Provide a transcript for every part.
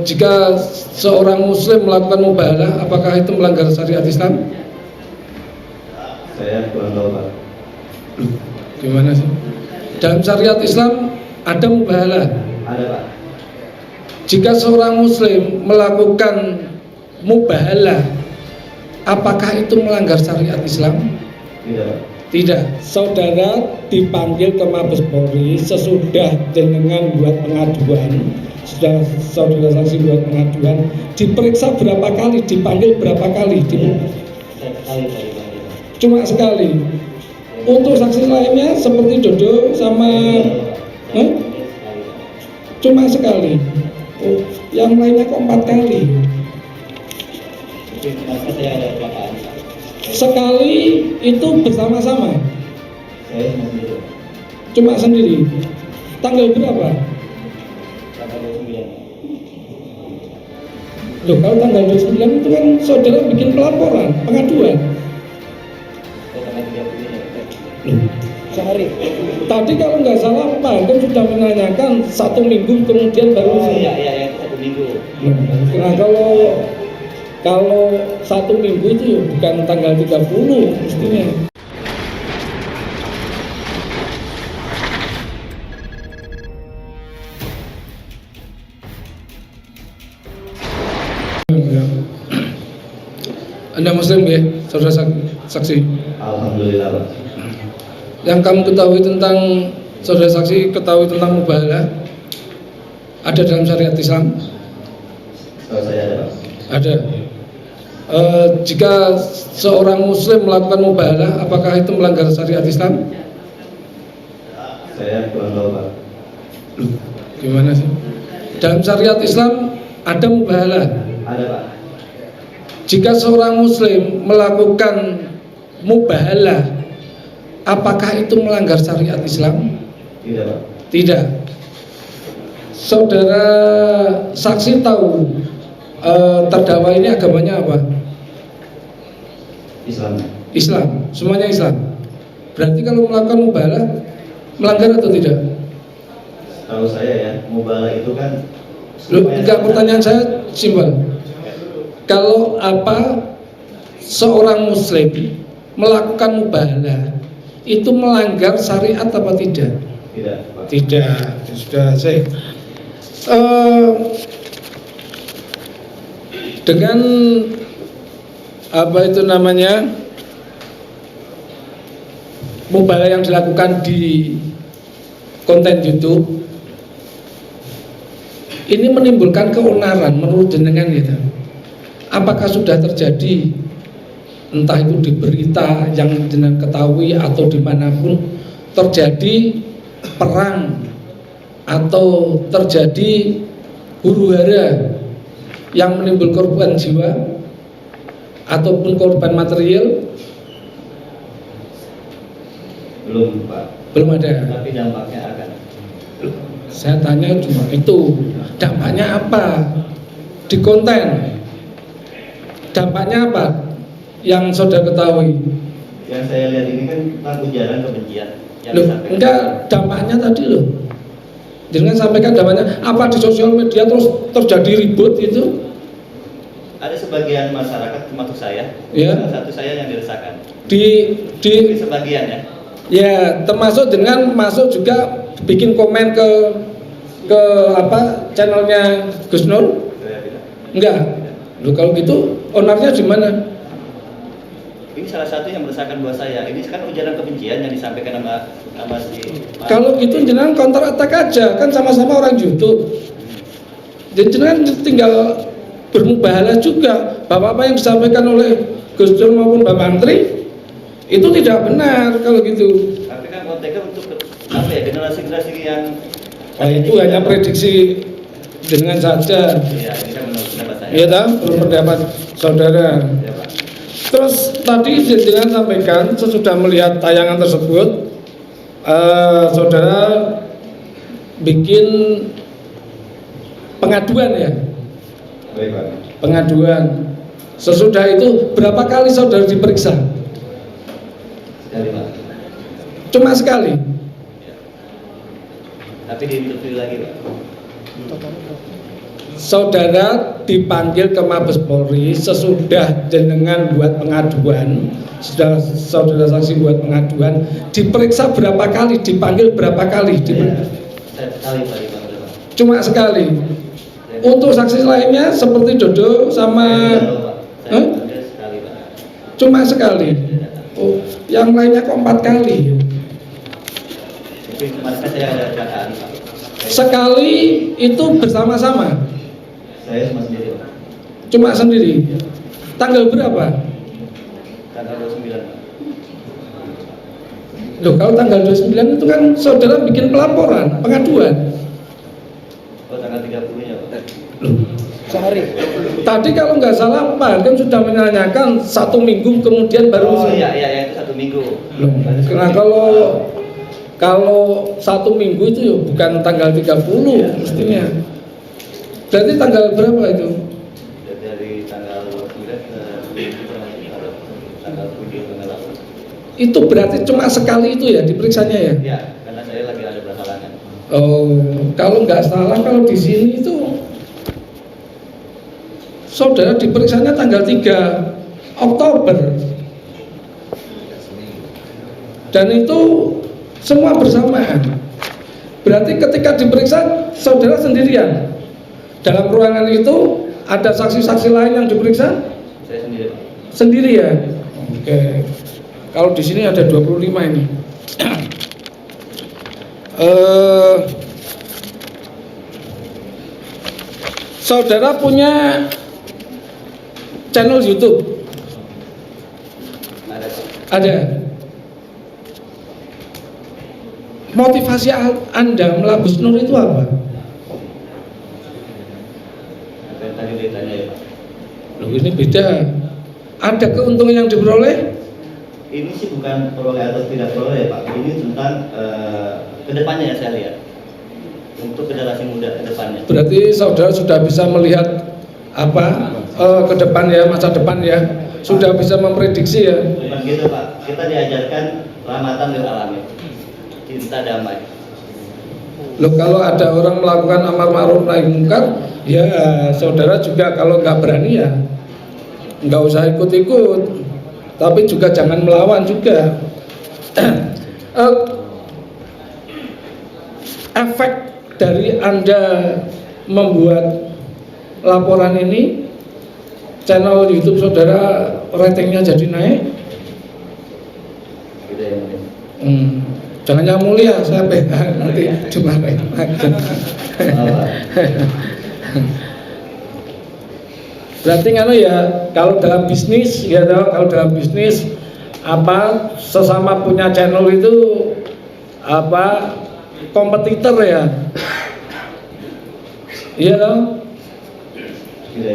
Jika seorang muslim melakukan mubahalah, apakah itu melanggar syariat Islam? Saya kurang tahu, Pak. Gimana sih? Dalam syariat Islam ada mubahalah. Ada, Pak. Jika seorang muslim melakukan mubahalah, apakah itu melanggar syariat Islam? Tidak, Pak. Tidak. Saudara dipanggil ke Mabes Polri sesudah jenengan buat pengaduan, sudah saudara saksi buat pengaduan, diperiksa berapa kali, dipanggil berapa kali? Cuma sekali. Untuk saksi lainnya seperti Dodo sama cuma sekali. Oh, yang lainnya kok 4 kali. Sekali itu bersama-sama. Saya sendiri. Cuma sendiri. Tanggal berapa? Tanggal 29. Loh, kalau tanggal 29 itu kan saudara bikin pelaporan, pengaduan. Tanggal 30. Loh, Sehari. tadi kalau nggak salah Pak Hakim sudah menanyakan 1 minggu kemudian baru. Iya, 1 minggu. Nah, kalau 1 minggu itu ya bukan tanggal 30 mestinya. Anda muslim ya, saudara saksi? Alhamdulillah, Pak. Yang kamu ketahui tentang, saudara saksi ketahui tentang mubahalah ada dalam syariat Islam? Kalau saya ada, Pak. Ada. Jika seorang muslim melakukan mubahalah, apakah itu melanggar syariat Islam? Saya kurang tahu, Pak. Loh, gimana sih? Dalam syariat Islam ada mubahalah. Ada, Pak. Jika seorang muslim melakukan mubahalah, apakah itu melanggar syariat Islam? Tidak, Pak. Tidak. Saudara saksi tahu terdakwa ini agamanya apa? Islam. Islam, semuanya Islam. Berarti kalau melakukan mubahalah melanggar atau tidak? Tahu saya ya, mubahalah itu kan. Loh, enggak, pertanyaan saya simpel. Kalau seorang muslim melakukan mubahalah itu melanggar syariat apa tidak? Tidak, Pak. Tidak. Sudah saya dengan mubahalah yang dilakukan di konten YouTube ini menimbulkan keonaran menurut jenengan gitu. Apakah sudah terjadi, entah itu di berita yang jenengan ketahui atau dimanapun, terjadi perang atau terjadi huru-hara yang menimbulkan korban jiwa ataupun korban material? Belum, Pak. Belum ada. Tapi dampaknya akan. Saya tanya cuma itu, dampaknya apa di konten? Dampaknya apa yang saudara ketahui? Yang saya lihat ini kan tentang ujaran kebencian. Loh, enggak, dampaknya tadi loh. Jangan sampaikan dampaknya apa di sosial media terus terjadi ribut itu? Ada sebagian masyarakat termasuk saya, Ya. salah satu saya yang dirasakan. Di Sebagian ya. ya, termasuk dengan masuk juga bikin komen ke channelnya Gus Nur? Saya tidak. Enggak. Loh, kalau gitu ownernya di mana? Ini salah satu yang merasakan buat saya. Ini kan ujaran kebencian yang disampaikan sama si. Kalau gitu jenengan counter attack aja, kan sama-sama orang YouTube. Jadi jenengan tinggal bermubahalah juga. Bapak-bapak yang disampaikan oleh Gus Dur maupun Bapak Menteri itu tidak benar kalau gitu. Tapi kan konteksnya untuk generasi-generasi yang. Itu hanya prediksi jenengan saja. Iya, ini kan menurut pendapat saya. Iya tak? Menurut pendapat saudara. Ya, Pak. Terus tadi jenengan sampaikan sesudah melihat tayangan tersebut, saudara bikin pengaduan ya? Baik, Pak. Pengaduan. Sesudah itu berapa kali saudara diperiksa? Sekali, Pak. Cuma sekali. Tapi di interview lagi, Pak. saudara dipanggil ke Mabes Polri sesudah jenengan buat pengaduan, sudah saudara saksi buat pengaduan, diperiksa berapa kali, dipanggil berapa kali? Sekali Pak. Cuma sekali. Untuk saksi lainnya seperti Dodo sama Sekali Pak. cuma sekali. Oh, yang lainnya kok 4 kali? Mungkin kemarin saya ada kecelakaan Pak. Sekali itu bersama-sama. Saya cuma sendiri Pak. Cuma sendiri. Tanggal berapa? Tanggal 29 Pak. Loh, kalau tanggal 29 itu kan saudara bikin pelaporan, pengaduan. Oh, tanggal 30-nya Pak. Loh, Sehari. tadi kalau nggak salah Pak kan sudah menanyakan 1 minggu kemudian baru. Oh iya itu 1 minggu. Loh, nah kalau 1 minggu itu ya bukan tanggal 30 mestinya. Berarti tanggal berapa itu? Dari tanggal 29 ke tanggal 7 tanggal 8. Itu berarti cuma sekali itu ya diperiksanya ya? Ya, karena saya lagi ada berhalangan. Oh, kalau nggak salah kalau di sini itu saudara diperiksanya tanggal 3 Oktober. Dan itu semua bersamaan. Berarti ketika diperiksa saudara sendirian. Dalam ruangan itu ada saksi-saksi lain yang diperiksa? Saya sendiri Pak. Sendiri ya? Oke. Kalau di sini ada 25 ini. Saudara punya channel YouTube? Ada Pak. Ada. Motivasi Anda melabus nur itu apa? Apa yang tadi ditanya ya Pak? Loh, ini beda. Ada keuntungan yang diperoleh? Ini sih bukan peroleh atau tidak peroleh Pak. Ini tentang kedepannya ya saya lihat. Untuk generasi muda kedepannya. Berarti saudara sudah bisa melihat apa ke depan ya, masa depan ya, sudah bisa memprediksi ya. Bukan gitu Pak. Kita diajarkan rahmatan lil alamin. Cinta damai. Loh, kalau ada orang melakukan amar ma'ruf nahi munkar, ya saudara juga kalau nggak berani ya nggak usah ikut-ikut, tapi juga jangan melawan juga. Efek dari Anda membuat laporan ini, channel YouTube saudara ratingnya jadi naik. Gitu ya mungkin. Jangan yang mulia, saya pegang nanti dimarahin lagi. Berarti kan ya, kalau dalam bisnis ya, kalau dalam bisnis apa sesama punya channel itu apa kompetitor ya. Iya dong.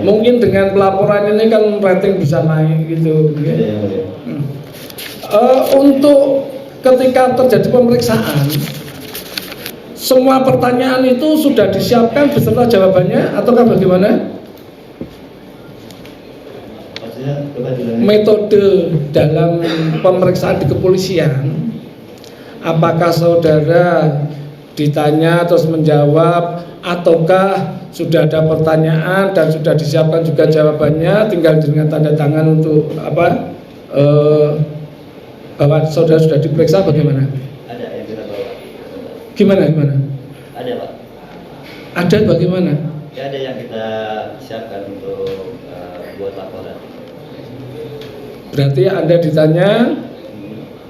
Mungkin dengan pelaporan ini kan rating bisa naik gitu. Untuk ketika terjadi pemeriksaan, semua pertanyaan itu sudah disiapkan beserta jawabannya ataukah bagaimana? Metode dalam pemeriksaan di kepolisian, apakah saudara ditanya terus menjawab, ataukah sudah ada pertanyaan dan sudah disiapkan juga jawabannya, tinggal dengan tanda tangan untuk apa? Bahwa saudara sudah diperiksa bagaimana? Ada yang kita bawa. Gimana? Ada Pak. Ada bagaimana? Ya, ada yang kita siapkan untuk buat laporan. Berarti Anda ditanya,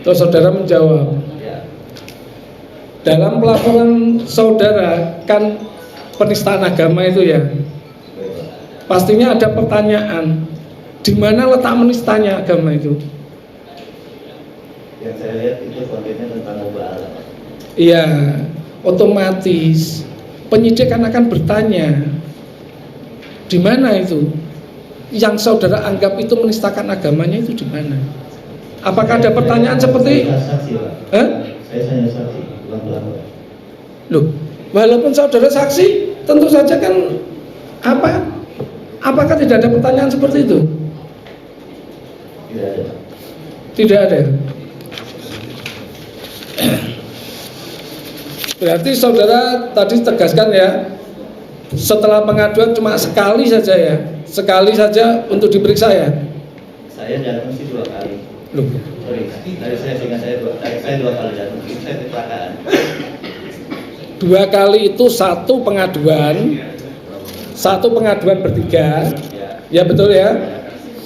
terus saudara menjawab. Ya. Dalam pelaporan saudara kan penistaan agama itu ya, pastinya ada pertanyaan, di mana letak menistanya agama itu? Yang saya lihat itu kontennya tentang mubahalah. Iya, otomatis penyidik akan bertanya, di mana itu? Yang saudara anggap itu menistakan agamanya itu di mana? Apakah ada pertanyaan seperti? Saksi, Pak. Saya hanya saksi, pelan-pelan. Loh, walaupun saudara saksi, tentu saja kan apa? Apakah tidak ada pertanyaan seperti itu? Tidak ada. Tidak ada. Berarti saudara tadi tegaskan ya, setelah pengaduan cuma sekali saja ya, sekali saja untuk diperiksa ya. Saya datang sih 2 kali. Loh, Sorry, dari saya sehingga saya 2 kali datang. Itu saya kecelakaan. 2 kali itu satu pengaduan bertiga, ya betul ya.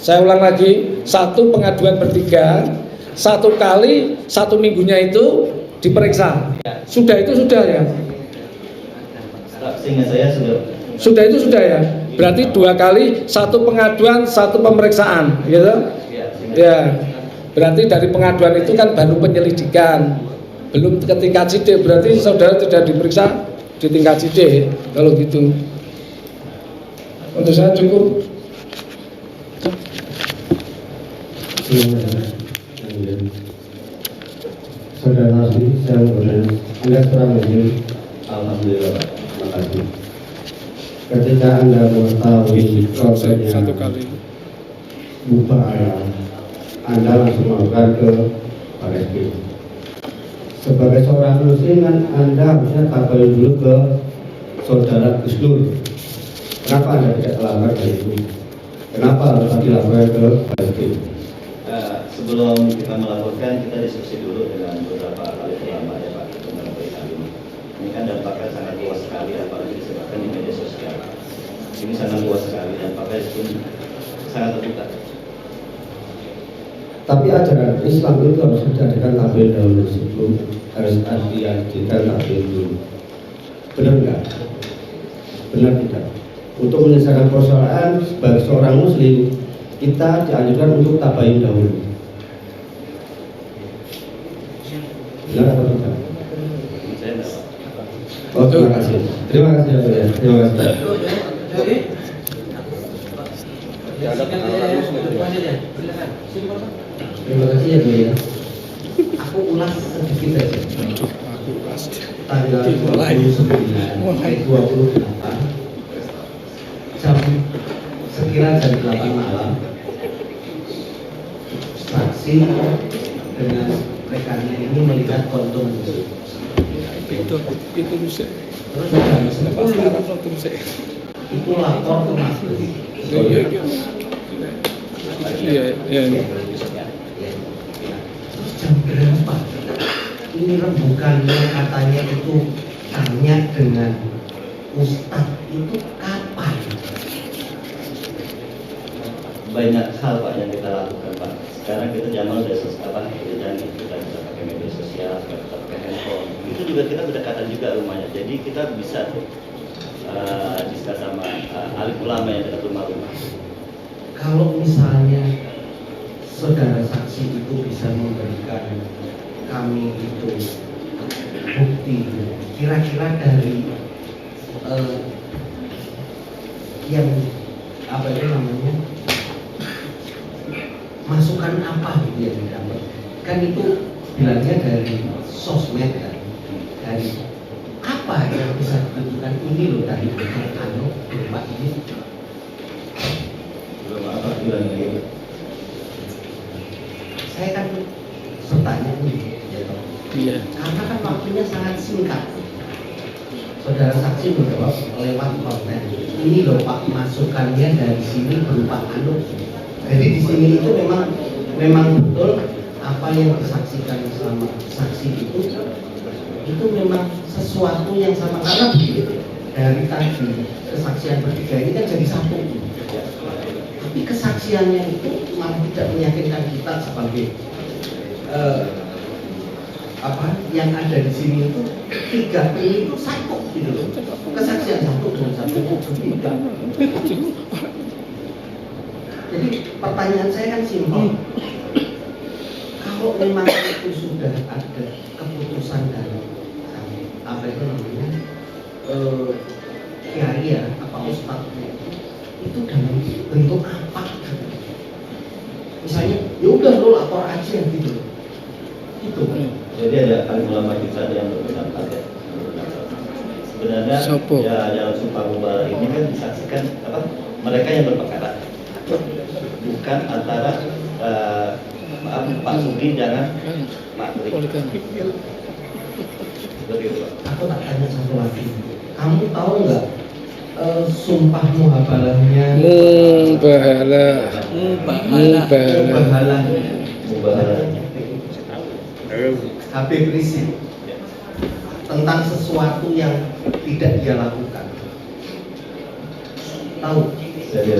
Saya ulang lagi, satu pengaduan bertiga, 1 kali 1 minggunya itu diperiksa. Sudah itu sudah ya. Sehingga saya Sudah itu sudah ya. Berarti 2 kali, 1 pengaduan, 1 pemeriksaan, gitu. Ya. Berarti dari pengaduan itu kan baru penyelidikan, belum ke tingkat sidik. Berarti saudara tidak diperiksa di tingkat sidik kalau gitu. Untuk saya cukup. Saudara Nasri, saya mohon Anda kurang lebih. alhamdulillah, terima kasih. Ketika Anda mengetahui prosesnya 1 kali. buka, Anda langsung melakukan ke Barreskrim. Sebagai seorang muslim kan Anda harusnya kabarin dulu ke saudara Gus Dur. Kenapa Anda tidak terlambat dari itu? Kenapa harus dilaporkan ke Barreskrim? Sebelum kita melaporkan, kita diskusi dulu dengan beberapa ahli ulama ya Pak tentang perihal ini. Ini kan dampaknya sangat luas sekali, apalagi disebabkan di media sosial. Ini sangat luas sekali, dampaknya pun sangat terbuka. Tapi ajaran Islam itu harus dijadikan tabir dahulu sebelum harus dijadikan tabir dulu. Benar enggak? Benar tidak? Untuk menyelesaikan persoalan sebagai seorang muslim, kita dianjurkan untuk tabayin dahulu. Benar atau tidak? Saya enggak Pak. Oh, terima kasih. Terima kasih ya. Terima kasih. Terima kasih ya Bu ya. Aku ulas sedikit aja. Tanggal 29 Mei 28 sekira jam 8 malam, saksi dengan rekannya ini melihat kontung Itu bisa. terus jam 10 itu lapor ke Mas Budi. Iya. Jam berapa? Ini rembukannya katanya itu tanya dengan Ustadz itu kapan? Banyak hal Pak yang kita lakukan Pak. Sekarang kita zaman udah kita bisa pakai media sosial, kita bisa pakai handphone. Itu juga kita berdekatan juga rumahnya. Jadi kita bisa diskus sama ahli ulama yang dekat rumah-rumah. Kalau misalnya saudara saksi itu bisa memberikan kami itu bukti, kira-kira dari yang apa itu namanya masukan apa gitu yang didapat, kan itu bilangnya dari sosmed kan, dari apa yang bisa ditunjukkan ini loh dari berupa ini. Belum apa bilang gitu. Saya kan bertanya nih, ya toh. Iya. Karena kan waktunya sangat singkat. Saudara saksi menjawab lewat konten. Ini loh Pak, masukannya dari sini berupa Jadi di sini itu memang betul apa yang disaksikan sama saksi itu memang sesuatu yang sama, karena dari tadi kesaksian bertiga ini kan jadi satu. Tapi kesaksiannya itu malah tidak meyakinkan kita sebagai yang ada di sini itu 3 ini itu satu gitu loh. Kesaksian satu dan satu berbeda. Jadi pertanyaan saya kan simpel. Kalau memang itu sudah ada keputusan dari apa itu namanya kiai ya, apa ustadznya itu dalam bentuk apa? Misalnya, ya udah lo lapor aja gitu. Itu. Jadi ada ahli ulama kita yang berpendapat ya. Sebenarnya ya dalam sumpah mubalaghah ini kan disaksikan mereka yang berperkara, bukan antara Pak Sudi dengan Pak Tri. Seperti itu Pak. Aku tak tanya satu lagi. Kamu tahu nggak sumpah muhabalahnya Mubahalah. Mubahalah. Habib Rizik tentang sesuatu yang tidak dia lakukan. Tahu? Saya